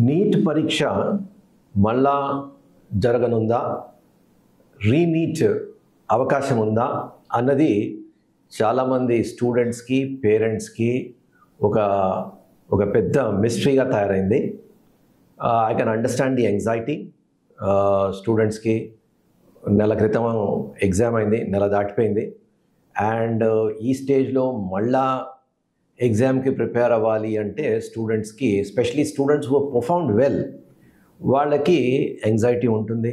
Neat పరీక్ష మళ్ళా జరగనుందా, re-NEET అవకాశం ఉందా అన్నది చాలామంది స్టూడెంట్స్కి పేరెంట్స్కి ఒక పెద్ద మిస్టరీగా తయారైంది. I can understand the anxiety. స్టూడెంట్స్కి నెల క్రితం ఎగ్జామ్ అయింది, నెల దాటిపోయింది. అండ్ ఈ స్టేజ్లో మళ్ళా ఎగ్జామ్కి ప్రిపేర్ అవ్వాలి అంటే స్టూడెంట్స్కి, ఎస్పెషలీ స్టూడెంట్స్ హు పర్ఫార్మ్డ్ వెల్, వాళ్ళకి యాంగ్జైటీ ఉంటుంది.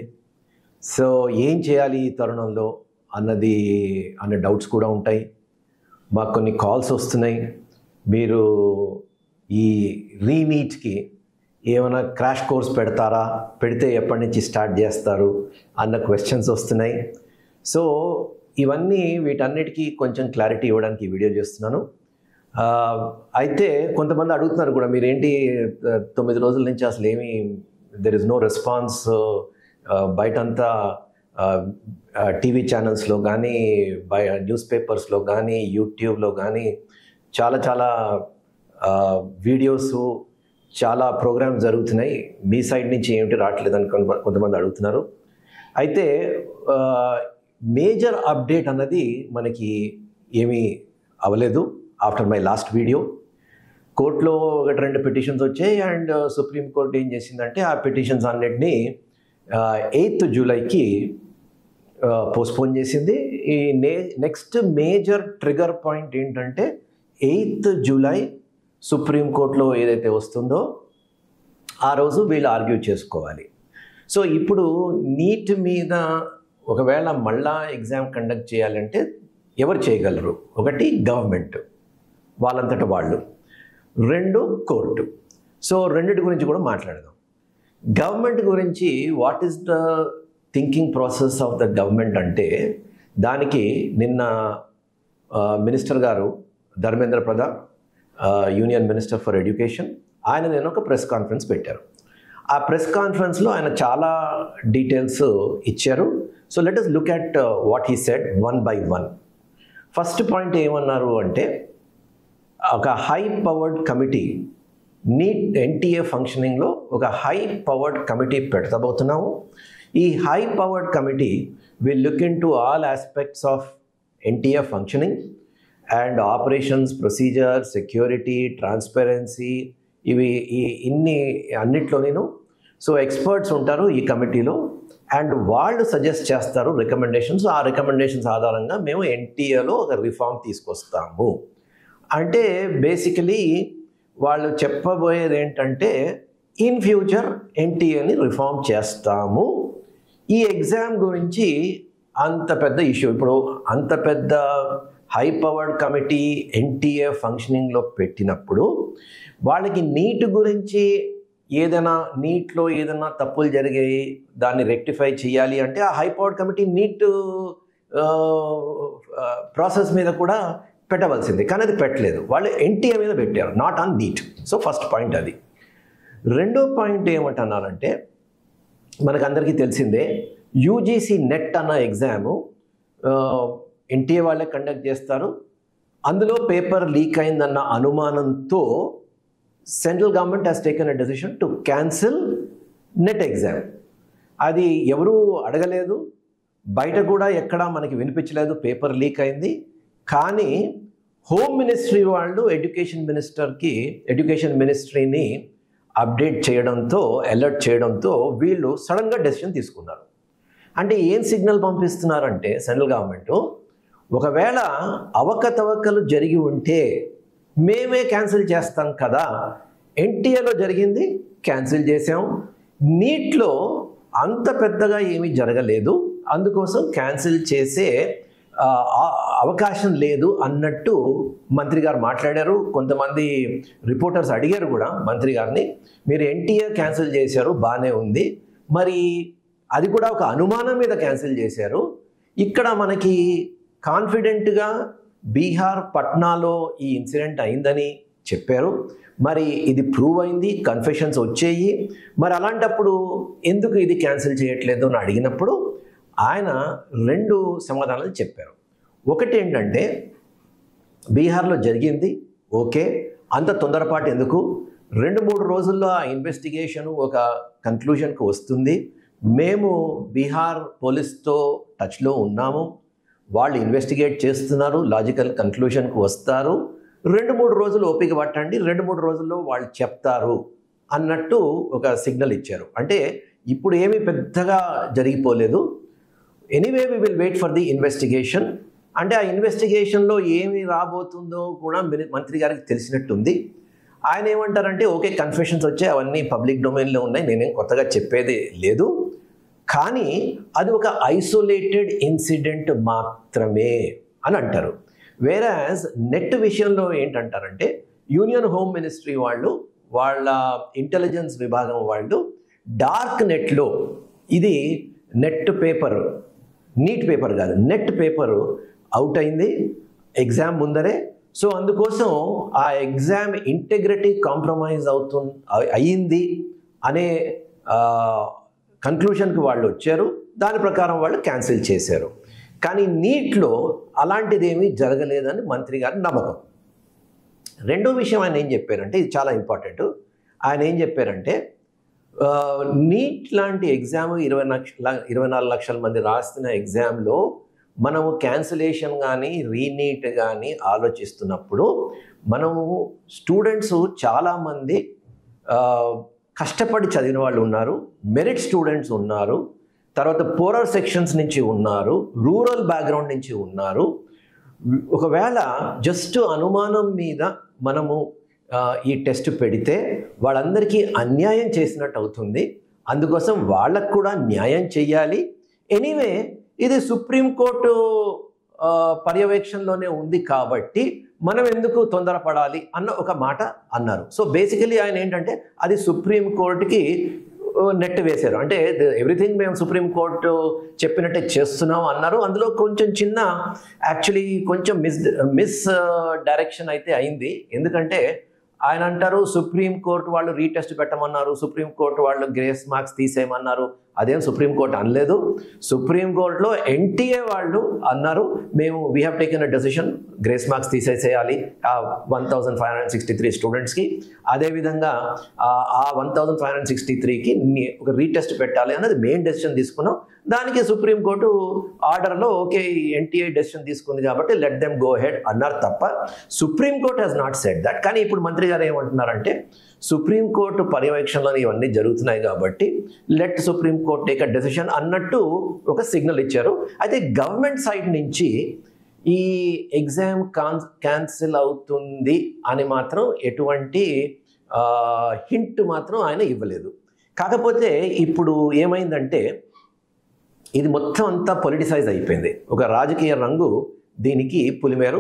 సో ఏం చేయాలి ఈ తరుణంలో అన్న డౌట్స్ కూడా ఉంటాయి. మాకు కొన్ని కాల్స్ వస్తున్నాయి, మీరు ఈ రీనీట్కి ఏమైనా క్రాష్ కోర్స్ పెడతారా, పెడితే ఎప్పటి నుంచి స్టార్ట్ చేస్తారు అన్న క్వశ్చన్స్ వస్తున్నాయి. సో వీటన్నిటికీ కొంచెం క్లారిటీ ఇవ్వడానికి ఈ వీడియో చేస్తున్నాను. అయితే కొంతమంది అడుగుతున్నారు కూడా, మీరేంటి 9 రోజుల నుంచి అసలు ఏమీ దెర్ ఇస్ నో రెస్పాన్స్, బయటంతా టీవీ ఛానల్స్లో కానీ, న్యూస్ పేపర్స్లో కానీ, యూట్యూబ్లో కానీ చాలా వీడియోస్, చాలా ప్రోగ్రామ్స్ జరుగుతున్నాయి, మీ సైడ్ నుంచి ఏమిటి రావట్లేదని కొంతమంది అడుగుతున్నారు. అయితే మేజర్ అప్డేట్ అన్నది మనకి ఏమీ అవ్వలేదు. ఆఫ్టర్ మై లాస్ట్ వీడియో కోర్టులో 1-2 పిటిషన్స్ వచ్చాయి. అండ్ సుప్రీంకోర్టు ఏం చేసిందంటే ఆ పిటిషన్స్ అన్నిటినీ 8th జూలైకి పోస్ట్పోన్ చేసింది. ఈ నెక్స్ట్ మేజర్ ట్రిగర్ పాయింట్ ఏంటంటే 8th జూలై సుప్రీంకోర్టులో ఏదైతే వస్తుందో ఆ రోజు వీళ్ళు ఆర్గ్యూ చేసుకోవాలి. సో ఇప్పుడు నీట్ మీద ఒకవేళ మళ్ళా ఎగ్జామ్ కండక్ట్ చేయాలంటే ఎవరు చేయగలరు? ఒకటి గవర్నమెంట్, వాళ్ళంతట వాళ్ళు. 2 కోర్టు. సో రెండిటి గురించి కూడా మాట్లాడదాం. గవర్నమెంట్ గురించి what is the thinking process of the government అంటే, దానికి నిన్న మినిస్టర్ గారు Dharmendra Pradhan, union minister for education, నేను ఒక ప్రెస్ కాన్ఫరెన్స్ పెట్టారు. ఆ ప్రెస్ కాన్ఫరెన్స్లో ఆయన చాలా డీటెయిల్స్ ఇచ్చారు. So let us look at what he said one by one. First point ఏమన్నారు అంటే, ఒక high powered committee, NEET NTA ఫంక్షనింగ్లో ఒక హై పవర్డ్ కమిటీ పెడతాబోతున్నాము. ఈ high powered committee will look in to all aspects of NTA functioning and operations, procedure, security, transparency, అన్నిట్లో నేను. So experts ఉంటారు ఈ కమిటీలో అండ్ వాళ్ళు సజెస్ట్ చేస్తారు రికమెండేషన్స్. ఆ రికమెండేషన్స్ ఆధారంగా మేము ఎన్టీఏలో ఒక రిఫార్మ్ తీసుకొస్తాము. అంటే బేసికలీ వాళ్ళు చెప్పబోయేది ఏంటంటే, ఇన్ ఫ్యూచర్ ఎన్టీఏని రిఫార్మ్ చేస్తాము. ఈ ఎగ్జామ్ గురించి అంత పెద్ద ఇష్యూ, ఇప్పుడు అంత పెద్ద హై పవర్డ్ కమిటీ ఎన్టీఏ ఫంక్షనింగ్లో పెట్టినప్పుడు వాళ్ళకి నీట్ గురించి నీట్లో ఏదైనా తప్పులు జరిగాయి, దాన్ని రెక్టిఫై చేయాలి అంటే ఆ high powered committee NEET process మీద కూడా పెట్టవలసింది. కానీ అది పెట్టలేదు, వాళ్ళు ఎన్టీఏ మీద పెట్టారు, not on NEET. So first point అది. రెండో పాయింట్ ఏమంటున్నారంటే, మనకందరికీ తెలిసిందే, యూజీసీ నెట్ అన్న ఎగ్జాము ఎన్టీఏ వాళ్ళే కండక్ట్ చేస్తారు. అందులో పేపర్ లీక్ అయిందన్న అనుమానంతో central government has taken a decision to cancel NET exam. అది ఎవరూ అడగలేదు, బయట కూడా ఎక్కడా మనకి వినిపించలేదు పేపర్ లీక్ అయింది. కానీ హోమ్ మినిస్ట్రీ వాళ్ళు ఎడ్యుకేషన్ మినిస్ట్రీని అప్డేట్ చేయడంతో, అలర్ట్ చేయడంతో వీళ్ళు సడన్గా డెసిషన్ తీసుకున్నారు. అంటే ఏం సిగ్నల్ పంపిస్తున్నారంటే సెంట్రల్ గవర్నమెంట్, ఒకవేళ అవకతవకలు జరిగి ఉంటే మేమే క్యాన్సిల్ చేస్తాం కదా, ఎన్టీఏలో జరిగింది క్యాన్సిల్ చేసాం, నీట్లో అంత పెద్దగా ఏమీ జరగలేదు, అందుకోసం క్యాన్సిల్ చేసే అవకాశం లేదు అన్నట్టు మంత్రి గారు మాట్లాడారు. కొంతమంది రిపోర్టర్స్ అడిగారు కూడా మంత్రి గారిని, మీరు ఎన్టీఏ క్యాన్సిల్ చేశారు బాగానే ఉంది, మరి అది కూడా ఒక అనుమానం మీద క్యాన్సిల్ చేశారు, ఇక్కడ మనకి కాన్ఫిడెంట్గా బీహార్ పట్నాలో ఈ ఇన్సిడెంట్ అయిందని చెప్పారు, మరి ఇది ప్రూవ్ అయింది, కన్ఫెషన్స్ వచ్చాయి, మరి అలాంటప్పుడు ఎందుకు ఇది క్యాన్సిల్ చేయట్లేదు అని అడిగినప్పుడు ఆయన 2 సమాధానాలు చెప్పారు. ఒకటి ఏంటంటే, బీహార్లో జరిగింది ఓకే, అంత తొందరపాటు ఎందుకు, 2-3 రోజుల్లో ఆ ఇన్వెస్టిగేషన్ ఒక కంక్లూజన్కి వస్తుంది. మేము బీహార్ పోలీస్తో టచ్లో ఉన్నాము, వాళ్ళు ఇన్వెస్టిగేట్ చేస్తున్నారు, లాజికల్ కంక్లూజన్కి వస్తారు, 2-3 రోజులు ఓపిక పట్టండి, 2-3 రోజుల్లో వాళ్ళు చెప్తారు అన్నట్టు ఒక సిగ్నల్ ఇచ్చారు. అంటే ఇప్పుడు ఏమీ పెద్దగా జరిగిపోలేదు, anyway we will wait for the investigation. అంటే ఆ ఇన్వెస్టిగేషన్లో ఏమి రాబోతుందో కూడా మంత్రి గారికి తెలిసినట్టుంది. ఆయన ఏమంటారంటే ఓకే, కన్ఫెషన్స్ వచ్చాయి, అవన్నీ పబ్లిక్ డొమైన్లో ఉన్నాయి, నేనేం కొత్తగా చెప్పేది లేదు, కానీ అది ఒక ఐసోలేటెడ్ ఇన్సిడెంట్ మాత్రమే అని అంటారు. వేరాజ్ నెట్ విషయంలో ఏంటంటారంటే యూనియన్ హోమ్ మినిస్ట్రీ వాళ్ళు, వాళ్ళ ఇంటెలిజెన్స్ విభాగం వాళ్ళు డార్క్ నెట్లో ఇది నెట్ పేపర్, నీట్ పేపర్ కాదు, నెట్ పేపరు అవుట్ అయింది ఎగ్జామ్ ముందరే. సో అందుకోసం ఆ ఎగ్జామ్ ఇంటెగ్రిటీ కాంప్రమైజ్ అయ్యింది అనే కన్క్లూషన్కి వాళ్ళు వచ్చారు. దాని ప్రకారం వాళ్ళు క్యాన్సిల్ చేశారు. కానీ నీట్లో అలాంటిదేమీ జరగలేదని మంత్రి గారి నమ్మకం. రెండో విషయం ఆయన ఏం చెప్పారంటే, ఇది చాలా ఇంపార్టెంట్, ఆయన ఏం చెప్పారంటే నీట్ లాంటి ఎగ్జామ్ 24 లక్షల మంది రాస్తున్న ఎగ్జామ్లో మనము క్యాన్సిలేషన్ కానీ రీనీట్ కానీ ఆలోచిస్తున్నప్పుడు మనము స్టూడెంట్స్ చాలామంది కష్టపడి చదివిన వాళ్ళు ఉన్నారు, మెరిట్ స్టూడెంట్స్ ఉన్నారు, తర్వాత పోరర్ సెక్షన్స్ నుంచి ఉన్నారు, రూరల్ బ్యాక్గ్రౌండ్ నుంచి ఉన్నారు. ఒకవేళ జస్ట్ అనుమానం మీద మనము ఈ టెస్ట్ పెడితే వాళ్ళందరికీ అన్యాయం చేసినట్టు అవుతుంది. అందుకోసం వాళ్ళకు కూడా న్యాయం చెయ్యాలి. ఎనీవే ఇది సుప్రీంకోర్టు పర్యవేక్షణలోనే ఉంది కాబట్టి మనం ఎందుకు తొందరపడాలి అన్న ఒక మాట అన్నారు. సో బేసికలీ ఆయన ఏంటంటే అది సుప్రీంకోర్టుకి నెట్ వేశారు. అంటే ఎవ్రీథింగ్ మేము సుప్రీంకోర్టు చెప్పినట్టే చేస్తున్నాం అన్నారు. అందులో కొంచెం చిన్న యాక్చువల్లీ కొంచెం మిస్ డైరెక్షన్ అయితే అయింది. ఎందుకంటే ఆయన అంటారు సుప్రీంకోర్టు వాళ్ళు రీటెస్ట్ పెట్టమన్నారు, సుప్రీంకోర్టు వాళ్ళు గ్రేస్ మార్క్స్ తీసేయమన్నారు. అదేం సుప్రీంకోర్టు అనలేదు. సుప్రీంకోర్టులో ఎన్టీఏ వాళ్ళు అన్నారు మేము we have taken a decision, grace marks తీసేసేయాలి 1563 స్టూడెంట్స్కి. అదేవిధంగా ఆ 1563కి ఒక రీటెస్ట్ పెట్టాలి అన్నది మెయిన్ డెసిషన్ తీసుకున్నాం. దానికి సుప్రీంకోర్టు ఆర్డర్లో ఓకే ఎన్టీఏ డెసిషన్ తీసుకుంది కాబట్టి లెట్ దెమ్ గో హెడ్ అన్నారు తప్ప supreme court has not said that. కానీ ఇప్పుడు మంత్రి గారు ఏమంటున్నారంటే సుప్రీంకోర్టు పర్యవేక్షణలో ఇవన్నీ జరుగుతున్నాయి కాబట్టి let supreme court take a decision అన్నట్టు ఒక సిగ్నల్ ఇచ్చారు. అయితే గవర్నమెంట్ సైడ్ నుంచి ఈ ఎగ్జామ్ క్యాన్సిల్ అవుతుంది అని మాత్రం ఎటువంటి హింట్ మాత్రం ఆయన ఇవ్వలేదు. కాకపోతే ఇప్పుడు ఏమైందంటే ఇది మొత్తం అంతా పొలిటిసైజ్ అయిపోయింది. ఒక రాజకీయ రంగు దీనికి పులిమేరు.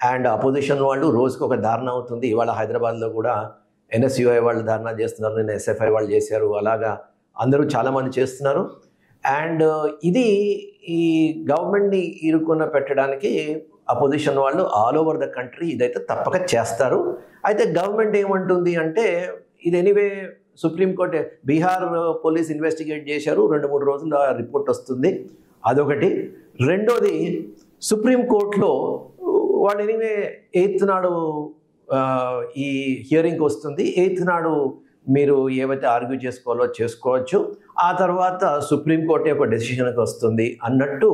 అండ్ అపోజిషన్ వాళ్ళు రోజుకు ఒక ధారణ అవుతుంది. ఇవాళ హైదరాబాద్లో కూడా ఎన్ఎస్యుఐ వాళ్ళు ధారణ చేస్తున్నారు, నిన్న ఎస్ఎఫ్ఐ వాళ్ళు చేశారు, అలాగా అందరూ చాలామంది చేస్తున్నారు. అండ్ ఇది ఈ గవర్నమెంట్ని ఇరుక్కున పెట్టడానికి అపోజిషన్ వాళ్ళు ఆల్ ఓవర్ ద కంట్రీ ఇదైతే తప్పక చేస్తారు. అయితే గవర్నమెంట్ ఏమంటుంది అంటే ఇది anyway supreme court Bihar police investigate చేశారు, 2-3 రోజుల్లో రిపోర్ట్ వస్తుంది, అదొకటి. రెండోది సుప్రీంకోర్టులో వాళ్ళు ఎనీవే 8th నాడు ఈ హియరింగ్కి వస్తుంది, 8th నాడు మీరు ఏవైతే ఆర్గ్యూ చేసుకోవాలో చేసుకోవచ్చు, ఆ తర్వాత సుప్రీంకోర్టు యొక్క డెసిషన్కి వస్తుంది అన్నట్టు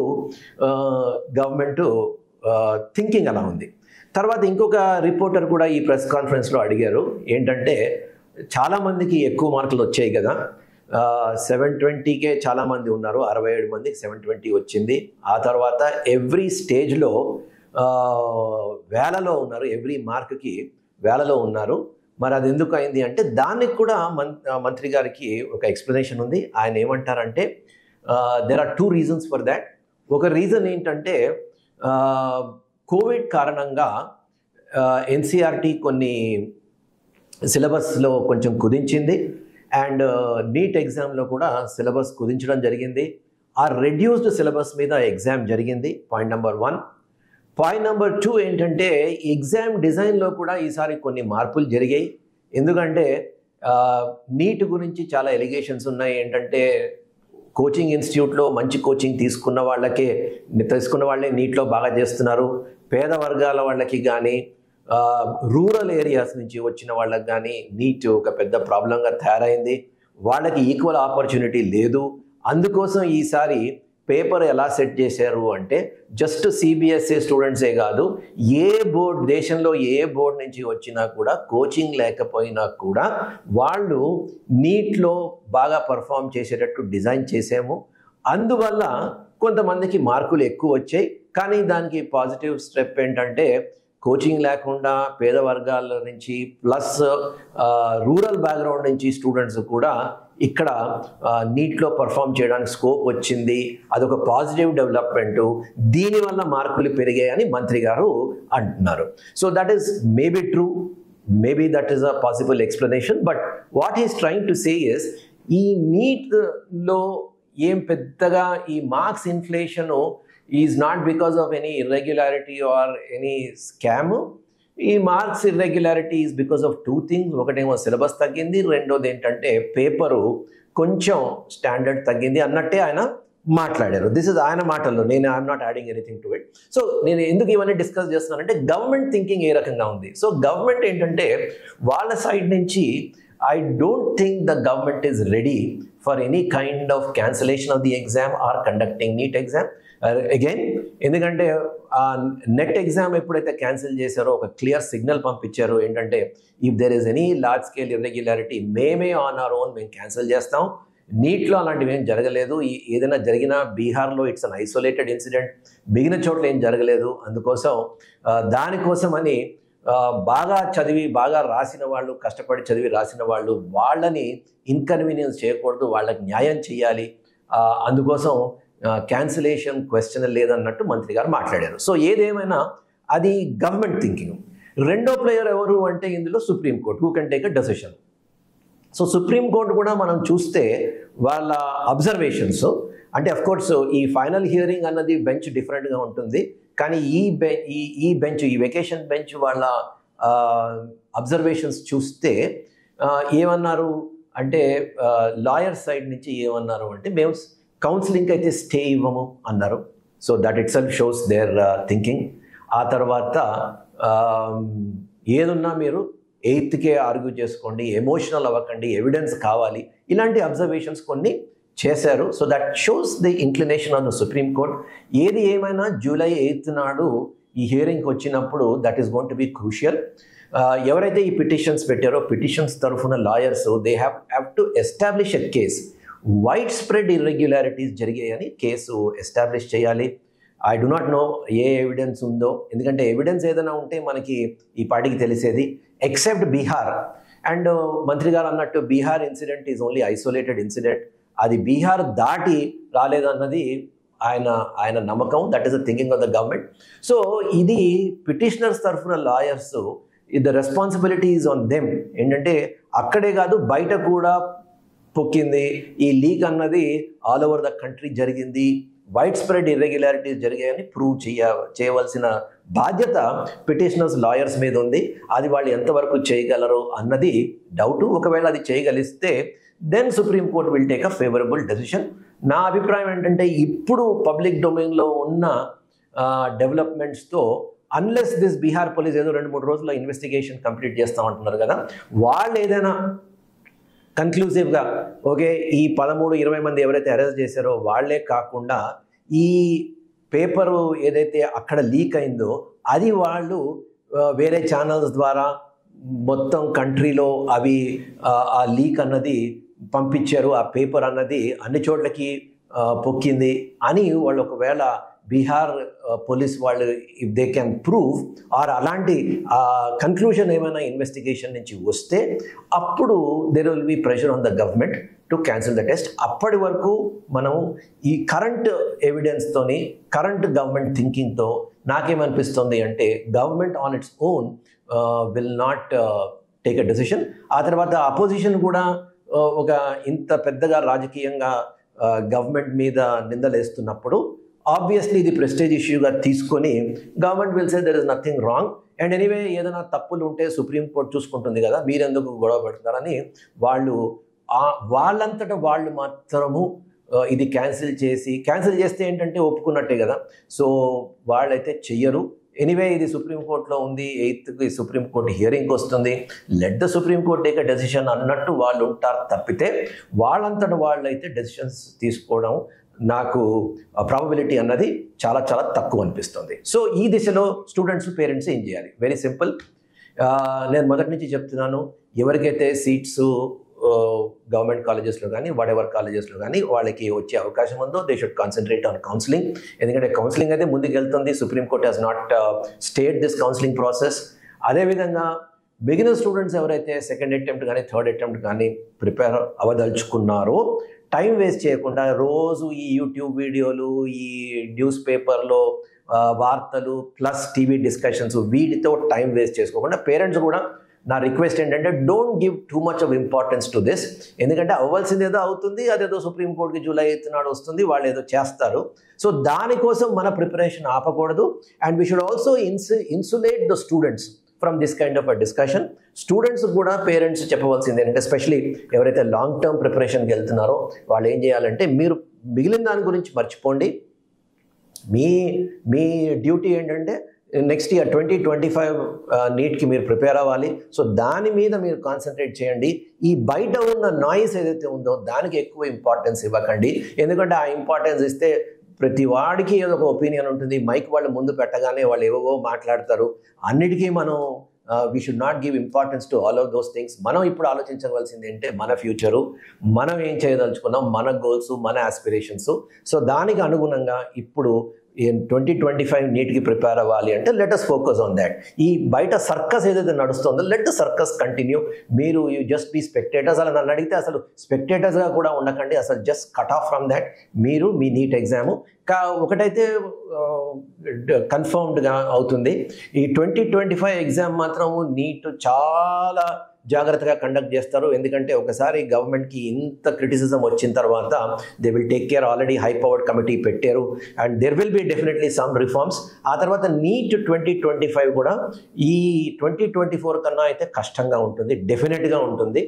గవర్నమెంటు థింకింగ్ అలా ఉంది. తర్వాత ఇంకొక రిపోర్టర్ కూడా ఈ ప్రెస్ కాన్ఫరెన్స్లో అడిగారు ఏంటంటే చాలామందికి ఎక్కువ మార్కులు వచ్చాయి కదా, 720కే చాలామంది ఉన్నారు, 67 మందికి 720 వచ్చింది. ఆ తర్వాత ఎవ్రీ స్టేజ్లో వేలలో ఉన్నారు, ఎవ్రీ మార్క్కి వేలలో ఉన్నారు. మరి అది ఎందుకు అయింది అంటే దానికి కూడా మంత్రి గారికి ఒక ఎక్స్ప్లెనేషన్ ఉంది. ఆయన ఏమంటారంటే there are 2 reasons for that. ఒక రీజన్ ఏంటంటే కోవిడ్ కారణంగా ఎన్సీఆర్టీ కొన్ని సిలబస్లో కొంచెం కుదించింది అండ్ నీట్ ఎగ్జామ్లో కూడా సిలబస్ కుదించడం జరిగింది. ఆ రెడ్యూస్డ్ సిలబస్ మీద ఎగ్జామ్ జరిగింది, పాయింట్ నెంబర్ 1. పాయింట్ నెంబర్ 2 ఏంటంటే ఎగ్జామ్ డిజైన్లో కూడా ఈసారి కొన్ని మార్పులు జరిగాయి. ఎందుకంటే నీట్ గురించి చాలా ఎలిగేషన్స్ ఉన్నాయి. ఏంటంటే కోచింగ్ ఇన్స్టిట్యూట్లో మంచి కోచింగ్ తీసుకున్న వాళ్ళే నీట్లో బాగా చేస్తున్నారు, పేద వర్గాల వాళ్ళకి కానీ రూరల్ ఏరియాస్ నుంచి వచ్చిన వాళ్ళకి కానీ నీట్ ఒక పెద్ద ప్రాబ్లంగా తయారైంది. వాళ్ళకి ఈక్వల్ ఆపర్చునిటీ లేదు. అందుకోసం ఈసారి పేపర్ ఎలా సెట్ చేశారు అంటే జస్ట్ సిబిఎస్ఈ స్టూడెంట్సే కాదు, ఏ బోర్డ్ దేశంలో ఏ బోర్డు నుంచి వచ్చినా కూడా కోచింగ్ లేకపోయినా కూడా వాళ్ళు నీట్లో బాగా పర్ఫామ్ చేసేటట్టు డిజైన్ చేసాము. అందువల్ల కొంతమందికి మార్కులు ఎక్కువ వచ్చాయి. కానీ దానికి పాజిటివ్ స్టెప్ ఏంటంటే కోచింగ్ లేకుండా పేద వర్గాల నుంచి ప్లస్ రూరల్ బ్యాక్గ్రౌండ్ నుంచి స్టూడెంట్స్ కూడా ఇక్కడ నీట్లో పర్ఫామ్ చేయడానికి స్కోప్ వచ్చింది. అదొక పాజిటివ్ డెవలప్మెంటు. దీనివల్ల మార్కులు పెరిగాయని మంత్రి గారు అంటున్నారు. So that is maybe true, maybe that is a possible explanation. But what is trying to say is ఈ నీట్లో ఏం పెద్దగా ఈ marks inflation is not because of any irregularity or any scam. ఈ marks irregularity is because of two things. ఒకటేమో syllabus తగ్గింది, రెండోది ఏంటంటే పేపరు కొంచెం స్టాండర్డ్ తగ్గింది అన్నట్టే ఆయన మాట్లాడారు. దిస్ ఇస్ ఆయన మాటల్లో, నేను I'm not adding anything to it. So నేను ఎందుకు ఇవన్నీ డిస్కస్ చేస్తున్నానంటే గవర్నమెంట్ థింకింగ్ ఏ రకంగా ఉంది. సో గవర్నమెంట్ ఏంటంటే వాళ్ళ సైడ్ నుంచి I don't think the government is ready for any kind of cancellation of the exam or conducting NEET exam. Again, ఎందుకంటే నెట్ ఎగ్జామ్ ఎప్పుడైతే క్యాన్సిల్ చేశారో ఒక క్లియర్ సిగ్నల్ పంపించారో ఏంటంటే if there is any large scale irregularity మేమే on our own మేము cancel చేస్తాం. నీట్లో అలాంటివి ఏం జరగలేదు. ఏదైనా జరిగినా బీహార్లో ఇట్స్ అన్ ఐసోలేటెడ్ ఇన్సిడెంట్, మిగిలిన చోట్ల ఏం జరగలేదు. అందుకోసం దానికోసమని బాగా చదివి బాగా రాసిన వాళ్ళు, కష్టపడి చదివి రాసిన వాళ్ళు, వాళ్ళని ఇన్కన్వీనియన్స్ చేయకూడదు, వాళ్ళకి న్యాయం చేయాలి. అందుకోసం క్యాన్సిలేషన్ క్వశ్చన్ లేదన్నట్టు మంత్రి గారు మాట్లాడారు. సో ఏదేమైనా అది గవర్నమెంట్ థింకింగ్. రెండో ప్లేయర్ ఎవరు అంటే ఇందులో supreme court, who can take a decision. So supreme court కూడా మనం చూస్తే వాళ్ళ అబ్జర్వేషన్స్ అంటే అఫ్కోర్స్ ఈ ఫైనల్ హియరింగ్ అన్నది బెంచ్ డిఫరెంట్గా ఉంటుంది. కానీ ఈ బెంచ్, ఈ వెకేషన్ బెంచ్ వాళ్ళ అబ్జర్వేషన్స్ చూస్తే ఏమన్నారు అంటే లాయర్ సైడ్ నుంచి ఏమన్నారు అంటే మేము కౌన్సిలింగ్కి అయితే స్టే ఇవ్వము అన్నారు. So that it self shows there thinking. ఆ తర్వాత ఏదున్నా మీరు 8కే ఆర్గ్యూ చేసుకోండి, ఎమోషనల్ అవ్వకండి, ఎవిడెన్స్ కావాలి, ఇలాంటి అబ్జర్వేషన్స్ కొన్ని చేశారు. So that shows the inclination of the supreme court. ఏది ఏమైనా జూలై 8th నాడు ఈ హియరింగ్కి వచ్చినప్పుడు that is going to be crucial. ఎవరైతే ఈ పిటిషన్స్ పెట్టారో పిటిషన్స్ తరఫున lawyers they have to establish a case. Wide spread irregularities జరిగాయని కేసు ఎస్టాబ్లిష్ చేయాలి. ఐ డు నాట్ నో ఏ ఎవిడెన్స్ ఉందో, ఎందుకంటే ఎవిడెన్స్ ఏదైనా ఉంటే మనకి ఈ పార్టీకి తెలిసేది. ఎక్సెప్ట్ బీహార్. అండ్ మంత్రి గారు అన్నట్టు Bihar incident is only isolated incident. అది బీహార్ దాటి రాలేదన్నది ఆయన నమ్మకం. That is the thinking of the government. So ఇది పిటిషనర్స్ తరఫున lawyers, the responsibility is on them. ఏంటంటే అక్కడే కాదు బయట కూడా పొక్కింది. ఈ లీక్ అన్నది ఆల్ ఓవర్ ద కంట్రీ జరిగింది. వైడ్ స్ప్రెడ్ ఇర్రెగ్యులారిటీస్ జరిగాయని ప్రూవ్ చేయవలసిన బాధ్యత పిటిషనర్స్ లాయర్స్ మీద ఉంది. అది వాళ్ళు ఎంతవరకు చేయగలరు అన్నది డౌటు. ఒకవేళ అది చేయగలిస్తే then supreme court will take a favourable decision. నా అభిప్రాయం ఏంటంటే ఇప్పుడు పబ్లిక్ డొమైన్లో ఉన్న డెవలప్మెంట్స్తో అన్లెస్ దిస్ బీహార్ పోలీస్ ఏదో 2-3 రోజుల్లో ఇన్వెస్టిగేషన్ కంప్లీట్ చేస్తామంటున్నారు కదా, వాళ్ళు ఏదైనా కన్క్లూజివ్గా ఓకే ఈ 13-20 మంది ఎవరైతే అరెస్ట్ చేశారో వాళ్ళే కాకుండా ఈ పేపరు ఏదైతే అక్కడ లీక్ అయిందో అది వాళ్ళు వేరే ఛానల్స్ ద్వారా మొత్తం కంట్రీలో అవి ఆ లీక్ అన్నది పంపించారు, ఆ పేపర్ అన్నది అన్ని చోట్లకి పొక్కింది అని వాళ్ళు ఒకవేళ బీహార్ పోలీస్ వాళ్ళు if they can prove or అలాంటి కన్క్లూజన్ ఏమైనా ఇన్వెస్టిగేషన్ నుంచి వస్తే అప్పుడు there will be pressure on the government to cancel the test. అప్పటి వరకు మనం ఈ కరెంట్ ఎవిడెన్స్తోని కరెంట్ గవర్నమెంట్ థింకింగ్తో నాకేమనిపిస్తుంది అంటే government on its own will not take a decision. ఆ తర్వాత అపోజిషన్ కూడా ఒక ఇంత పెద్దగా రాజకీయంగా గవర్నమెంట్ మీద నిందలేస్తున్నప్పుడు ఆబ్వియస్లీ ఇది ప్రెస్టేజ్ ఇష్యూగా తీసుకొని government will say there is nothing wrong and anyway ఏదైనా తప్పులు ఉంటే సుప్రీంకోర్టు చూసుకుంటుంది కదా, మీరెందుకు గొడవ పెడుతున్నారని వాళ్ళంతటా వాళ్ళు మాత్రము ఇది క్యాన్సిల్ చేస్తే ఏంటంటే ఒప్పుకున్నట్టే కదా. సో వాళ్ళైతే చెయ్యరు. ఎనీవే ఇది సుప్రీంకోర్టులో ఉంది, 8th సుప్రీంకోర్టు హియరింగ్కి వస్తుంది, let the supreme court take a decision అన్నట్టు వాళ్ళు ఉంటారు తప్పితే వాళ్ళంతట వాళ్ళైతే డెసిషన్స్ తీసుకోవడం నాకు ప్రాబబిలిటీ అన్నది చాలా చాలా తక్కువ అనిపిస్తుంది. సో ఈ దిశలో స్టూడెంట్స్ పేరెంట్స్ ఏం చేయాలి? Very simple. నేను మొదటి నుంచి చెప్తున్నాను, ఎవరికైతే సీట్స్ గవర్నమెంట్ కాలేజెస్లో కానీ వాటెవర్ కాలేజెస్లో కానీ వాళ్ళకి వచ్చే అవకాశం ఉందో they should concentrate on counselling. ఎందుకంటే కౌన్సిలింగ్ అయితే ముందుకు వెళ్తుంది. Supreme court has not state this counselling process. అదేవిధంగా బిగినర్ స్టూడెంట్స్ ఎవరైతే సెకండ్ అటెంప్ట్ కానీ థర్డ్ అటెంప్ట్ కానీ ప్రిపేర్ అవ్వదలుచుకున్నారో టైం వేస్ట్ చేయకుండా రోజు ఈ యూట్యూబ్ వీడియోలు, ఈ న్యూస్ పేపర్లో వార్తలు ప్లస్ టీవీ డిస్కషన్స్ వీటితో టైం వేస్ట్ చేసుకోకుండా పేరెంట్స్ కూడా నా రిక్వెస్ట్ ఏంటంటే don't give too much of importance to this. ఎందుకంటే అవ్వాల్సింది ఏదో అవుతుంది, అదేదో సుప్రీంకోర్టుకి జూలై 8th నాడు వస్తుంది, వాళ్ళు ఏదో చేస్తారు. సో దానికోసం మన ప్రిపరేషన్ ఆపకూడదు. And we should also insulate the students from this kind of a discussion. Students కూడా పేరెంట్స్ చెప్పవలసింది ఏంటంటే, ఎస్పెషలీ ఎవరైతే లాంగ్ టర్మ్ ప్రిపరేషన్కి వెళ్తున్నారో వాళ్ళు ఏం చేయాలంటే, మీరు మిగిలిన దాని గురించి మర్చిపోండి. మీ డ్యూటీ ఏంటంటే నెక్స్ట్ ఇయర్ 2025 నీట్కి మీరు ప్రిపేర్ అవ్వాలి. సో దాని మీద మీరు కాన్సన్ట్రేట్ చేయండి. ఈ బయట ఉన్న నాయిస్ ఏదైతే ఉందో దానికి ఎక్కువ ఇంపార్టెన్స్ ఇవ్వకండి. ఎందుకంటే ఆ ఇంపార్టెన్స్ ఇస్తే ప్రతి వాడికి ఏదో ఒక ఒపీనియన్ ఉంటుంది. మైక్ వాళ్ళు ముందు పెట్టగానే వాళ్ళు ఏవో మాట్లాడతారు. అన్నిటికీ మనం we should not give importance to all of those things. మనం ఇప్పుడు ఆలోచించవలసింది ఏంటంటే మన ఫ్యూచరు, మనం ఏం చేయదలుచుకున్నాం, మన గోల్స్, మన ఆస్పిరేషన్స్. సో దానికి అనుగుణంగా ఇప్పుడు 2025 నీట్కి ప్రిపేర్ అవ్వాలి అంటే let us focus on that. ఈ బయట సర్కస్ ఏదైతే నడుస్తుందో లెట్ ద సర్కస్ కంటిన్యూ. మీరు యూ జస్ట్ బీ స్పెక్టేటర్స్. అలా నన్ను అడిగితే అసలు స్పెక్టేటర్స్గా కూడా ఉండకండి, అసలు just cut off from that. మీరు మీ నీట్ ఎగ్జాము ఒకటైతే కన్ఫర్మ్డ్గా అవుతుంది, ఈ 2025 ఎగ్జామ్ మాత్రం నీట్ చాలా జాగ్రత్తగా కండక్ట్ చేస్తారు. ఎందుకంటే ఒకసారి గవర్నమెంట్కి ఇంత క్రిటిసిజం వచ్చిన తర్వాత they will take care. Already high powered committee పెట్టారు and there will be definitely some reforms. ఆ తర్వాత నీట్ 2025 కూడా ఈ 2024 కన్నా అయితే కష్టంగా ఉంటుంది, డెఫినెట్గా ఉంటుంది.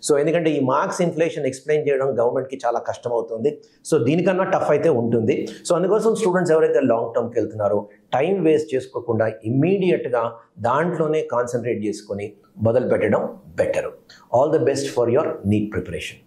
సో ఎందుకంటే ఈ మార్క్స్ ఇన్ఫ్లేషన్ ఎక్స్ప్లెయిన్ చేయడం గవర్నమెంట్కి చాలా కష్టం అవుతుంది. సో దీనికన్నా టఫ్ అయితే ఉంటుంది. సో అందుకోసం స్టూడెంట్స్ ఎవరైతే లాంగ్ టర్మ్కి వెళ్తున్నారో టైం వేస్ట్ చేసుకోకుండా ఇమ్మీడియట్గా దాంట్లోనే కాన్సన్ట్రేట్ చేసుకొని మొదలు పెట్టడం better. All the best for your neat preparation.